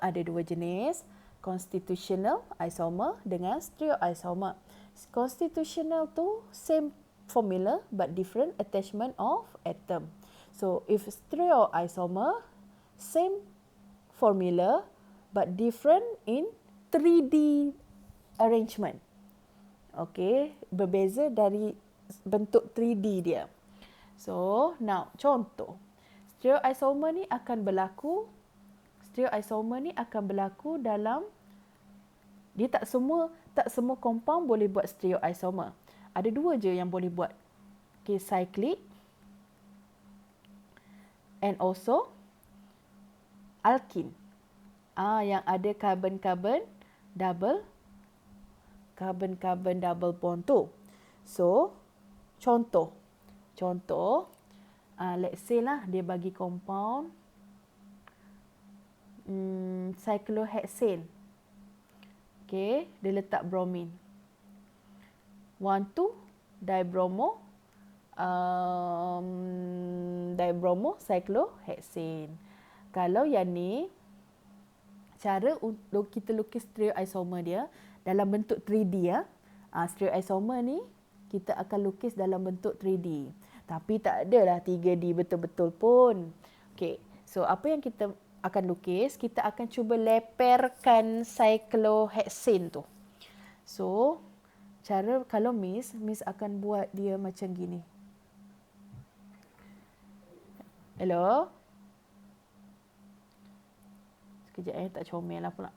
ada dua jenis, constitutional isomer dengan stereoisomer. Constitutional tu same formula but different attachment of atom. So if stereoisomer, same formula but different in 3D arrangement. Okay, berbeza dari bentuk 3D dia. So, now contoh. Stereoisomer ni akan berlaku dalam, dia tak semua compound boleh buat stereoisomer. Ada dua je yang boleh buat. Okay, cyclic and also alkene. Yang ada carbon-carbon double bond tu. So, contoh, let's say lah dia bagi compound cyclohexane. Okay, dia letak bromin. 1,2 dibromo cyclohexane. Kalau yang ni, cara untuk kita lukis stereoisomer dia dalam bentuk 3D ya. Stereoisomer ni kita akan lukis dalam bentuk 3D. Tapi tak adalah 3D betul-betul pun. Okay, so apa yang kita akan lukis, kita akan cuba leperkan cyclohexane tu. So, kalau Miss akan buat dia macam gini. Hello? Sekejap tak comel lah pula.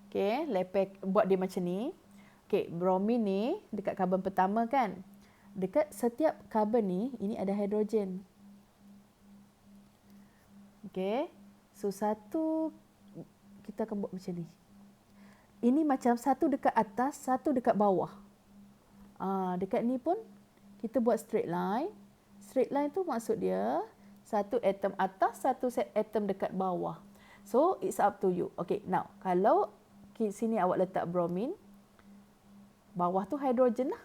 Okay, buat dia macam ni. Okay, bromin ni dekat karbon pertama kan. Dekat setiap karbon ni, ini ada hidrogen. Okay, so satu, kita akan buat macam ni. Ini macam satu dekat atas, satu dekat bawah. Dekat ni pun, kita buat straight line. Straight line tu maksud dia, satu atom atas, satu atom dekat bawah. So, it's up to you. Okay, now, kalau sini awak letak bromin, bawah tu hidrogen lah.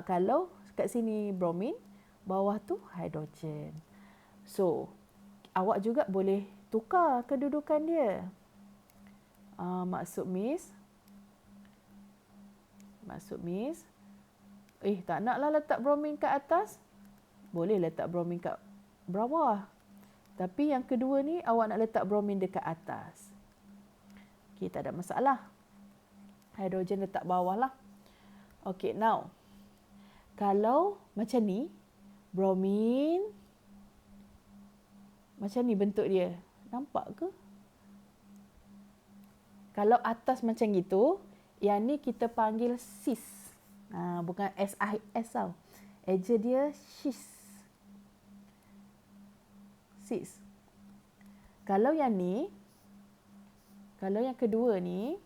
Kalau kat sini bromin, bawah tu hidrogen. So, awak juga boleh tukar kedudukan dia. Maksud Miss, tak naklah letak bromin kat atas. Boleh letak bromin kat bawah. Tapi yang kedua ni, awak nak letak bromin dekat atas. Okay, tak ada masalah. Hidrogen letak bawah lah. Okay, now. Kalau macam ni, bromin, macam ni bentuk dia. Nampak ke? Kalau atas macam gitu, yang ni kita panggil cis. Bukan SIS tau. Eja dia cis. Cis. Kalau yang ni, kalau yang kedua ni,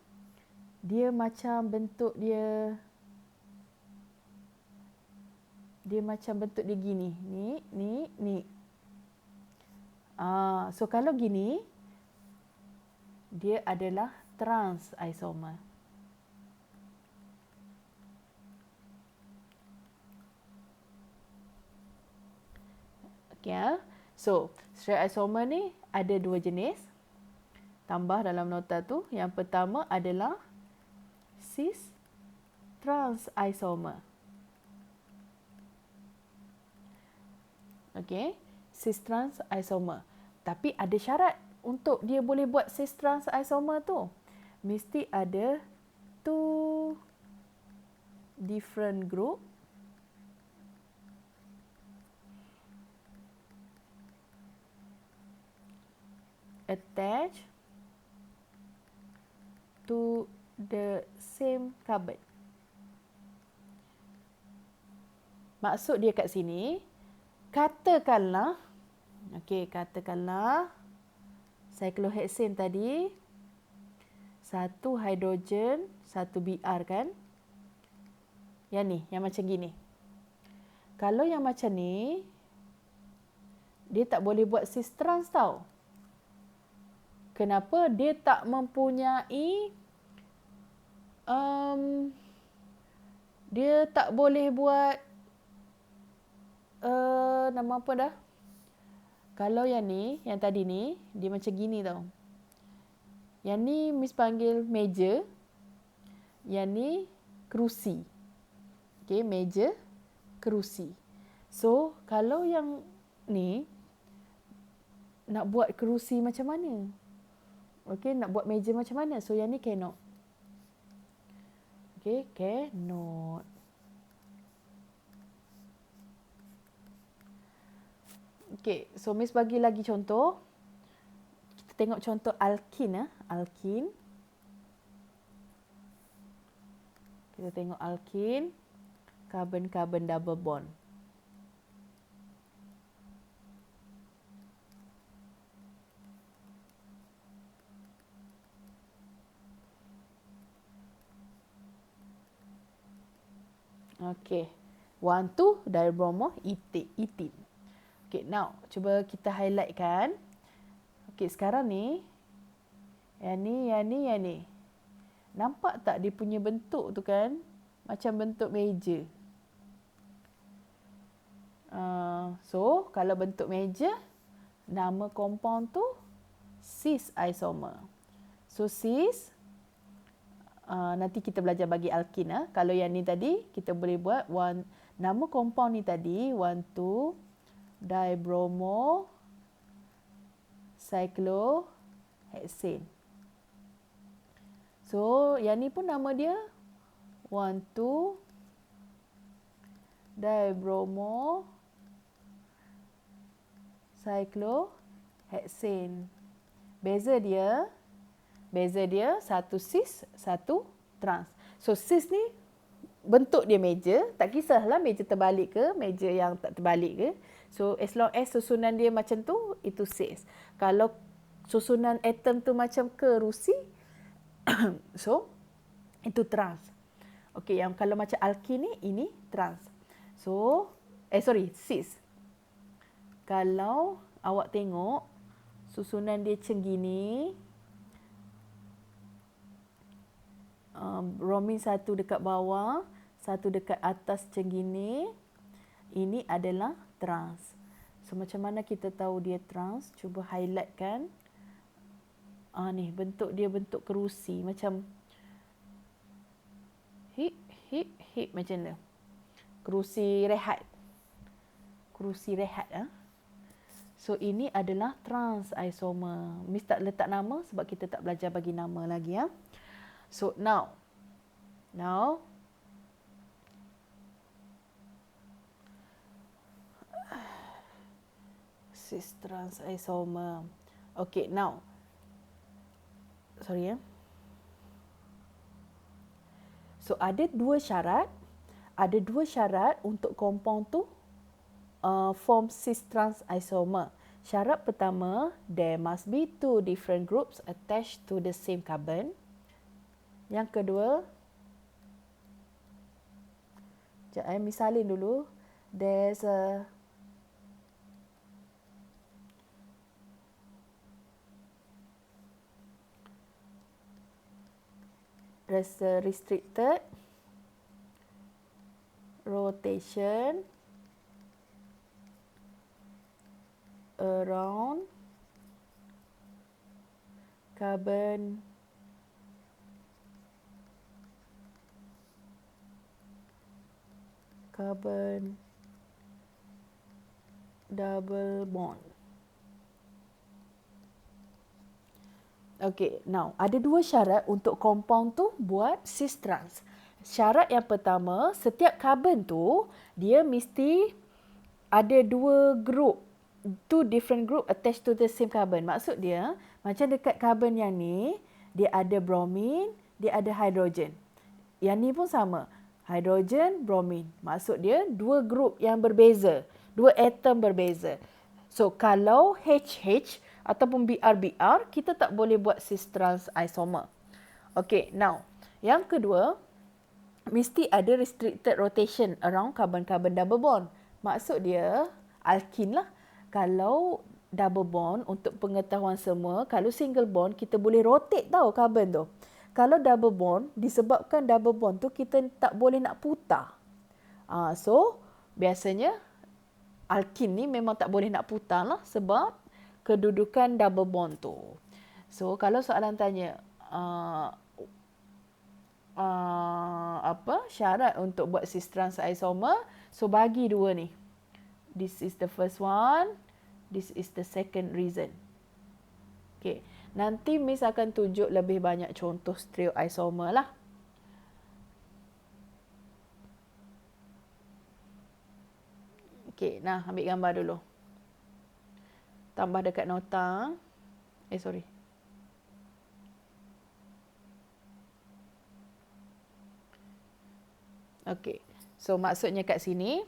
dia macam bentuk dia macam bentuk dia gini. Ni. So kalau gini, dia adalah trans isomer. Okay, so stereoisomer ni ada dua jenis. Tambah dalam nota tu. Yang pertama adalah cis trans isomer. Okay, cis trans isomer. Tapi ada syarat untuk dia boleh buat cis trans isomer tu. Mesti ada two different group attached to the same carbon. Maksud dia kat sini, katakanlah cyclohexane tadi, satu hidrogen, satu Br kan? Yang ni, yang macam gini. Kalau yang macam ni, dia tak boleh buat cis trans tau. Kenapa? Dia tak mempunyai dia tak boleh buat nama apa dah? Kalau yang ni, yang tadi ni, dia macam gini tau. Yang ni Miss panggil meja. Yang ni kerusi. Okay, meja, kerusi. So, kalau yang ni, nak buat kerusi macam mana? Okay, nak buat meja macam mana? So, yang ni cannot. Okay, cannot. Okay, so Miss bagi lagi contoh. Kita tengok contoh alkin. Alkin. Kita tengok alkin. Carbon-carbon double bond. Okay. 1,2 dibromo etin. Okay, now cuba kita highlightkan. Okay, sekarang ni. Yang ni. Nampak tak dia punya bentuk tu kan? Macam bentuk meja. So, kalau bentuk meja, nama compound tu cis isomer. So, cis, nanti kita belajar bagi alkin. Kalau yang ni tadi, kita boleh buat nama compound ni tadi, 1,2 dibromo cyclohexane. So, yang ni pun nama dia 1,2 dibromo cyclohexane. Beza dia satu cis, satu trans. So cis ni bentuk dia meja, tak kisahlah meja terbalik ke, meja yang tak terbalik ke. So as long as susunan dia macam tu, itu cis. Kalau susunan atom tu macam kerusi, so itu trans. Okey, yang kalau macam alkin ni, ini trans. So, cis. Kalau awak tengok susunan dia macam gini, bromin satu dekat bawah, satu dekat atas macam gini, ini adalah trans. So, macam mana kita tahu dia trans? Cuba highlightkan. Ni bentuk dia bentuk kerusi macam hip macam ni. Kerusi rehat. So ini adalah trans isomer. Miss tak letak nama sebab kita tak belajar bagi nama lagi. So now cis trans isomer. Okay, now sorry. So ada dua syarat untuk compound tu form cis trans isomer. Syarat pertama, there must be two different groups attached to the same carbon. Yang kedua, misalin dulu, there's a restricted rotation around carbon double bond. Okay, now ada dua syarat untuk compound tu buat cis trans. Syarat yang pertama, setiap carbon tu dia mesti ada dua group, two different group attached to the same carbon. Maksud dia, macam dekat carbon yang ni, dia ada bromin, dia ada hydrogen. Yang ni pun sama, hydrogen, bromin. Maksud dia dua group yang berbeza, dua atom berbeza. So kalau HH ataupun BR, kita tak boleh buat cis trans isomer. Okay, now yang kedua, mesti ada restricted rotation around carbon-carbon double bond. Maksud dia, alkin lah. Kalau double bond, untuk pengetahuan semua, kalau single bond, kita boleh rotate tau carbon tu. Kalau double bond, disebabkan double bond tu, kita tak boleh nak putar. So, biasanya, alkin ni memang tak boleh nak putar lah sebab kedudukan double bond tu. So kalau soalan tanya syarat untuk buat cis trans isomer, so bagi dua ni. This is the first one, this is the second reason. Okay. Nanti Miss akan tunjuk lebih banyak contoh stereoisomer lah. Okay, nah ambil gambar dulu. Tambah dekat nota. Sorry. Okay, so maksudnya kat sini,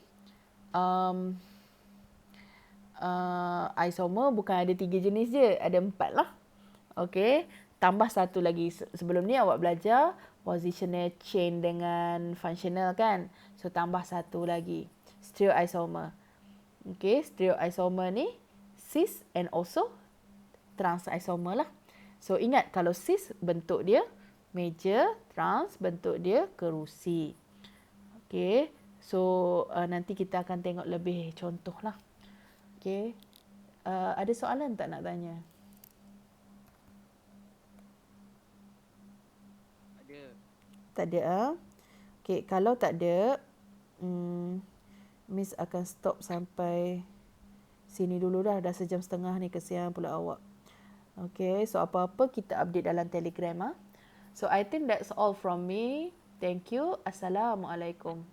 isomer bukan ada 3 jenis je, ada 4 lah. Okay, tambah satu lagi. Sebelum ni awak belajar positional chain dengan functional kan. So tambah satu lagi, stereoisomer. Okay, stereoisomer ni cis and also trans isomer lah. So ingat kalau cis bentuk dia meja, trans bentuk dia kerusi. Okay, so nanti kita akan tengok lebih contoh lah. Okay, ada soalan tak nak tanya? Ada. Tak ada. Okay, kalau tak ada, Miss akan stop sampai sini dulu dah. Dah sejam setengah ni, kesian pula awak. Okay, so apa-apa kita update dalam Telegram. So I think that's all from me. Thank you. Assalamualaikum.